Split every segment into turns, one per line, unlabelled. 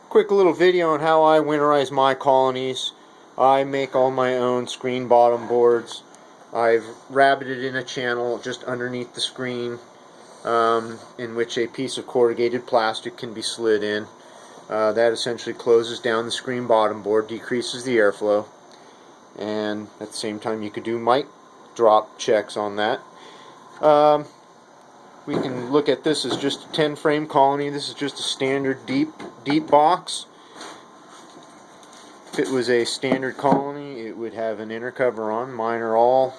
Quick little video on how I winterize my colonies. I make all my own screen bottom boards. I've rabbited in a channel just underneath the screen in which a piece of corrugated plastic can be slid in. That essentially closes down the screen bottom board, decreases the airflow, and at the same time you could do mic drop checks on that. We can look at this as just a 10 frame colony. This is just a standard deep box. If it was a standard colony, it would have an inner cover on. Mine are all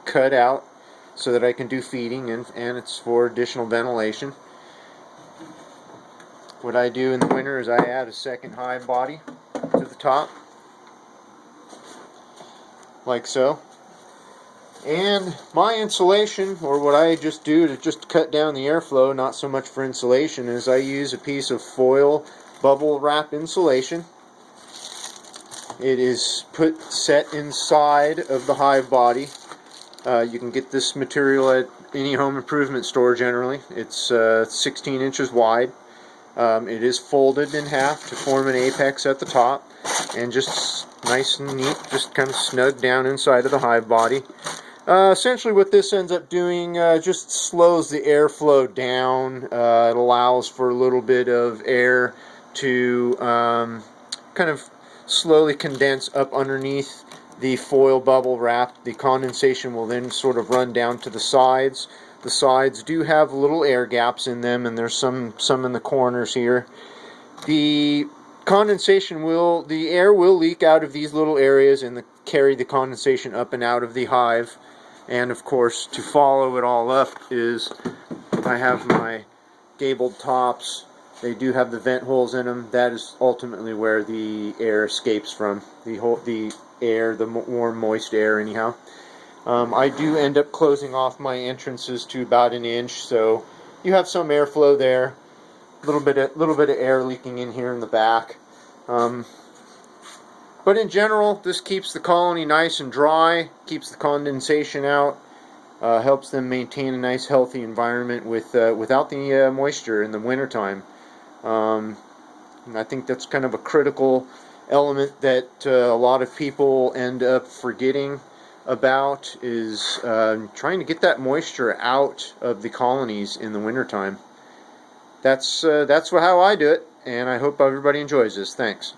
cut out so that I can do feeding, and it's for additional ventilation. What I do in the winter is I add a second hive body to the top, like so. And my insulation, or what I just do to just cut down the airflow, not so much for insulation, is I use a piece of foil bubble wrap insulation. It is set inside of the hive body. You can get this material at any home improvement store generally. It's 16 inches wide. It is folded in half to form an apex at the top, and just nice and neat, just kind of snug down inside of the hive body. Essentially what this ends up doing just slows the airflow down. It allows for a little bit of air to kind of slowly condense up underneath the foil bubble wrap. The condensation will then sort of run down to the sides. The sides do have little air gaps in them, and there's some in the corners here. The air will leak out of these little areas and carry the condensation up and out of the hive. And of course, to follow it all up is I have my gabled tops. They do have the vent holes in them. That is ultimately where the air escapes from. The warm, moist air anyhow. I do end up closing off my entrances to about 1 inch, so you have some airflow there. A little bit of air leaking in here in the back. But in general, this keeps the colony nice and dry, keeps the condensation out, helps them maintain a nice healthy environment without the moisture in the wintertime. And I think that's kind of a critical element that a lot of people end up forgetting about, is trying to get that moisture out of the colonies in the wintertime. That's how I do it, and I hope everybody enjoys this. Thanks.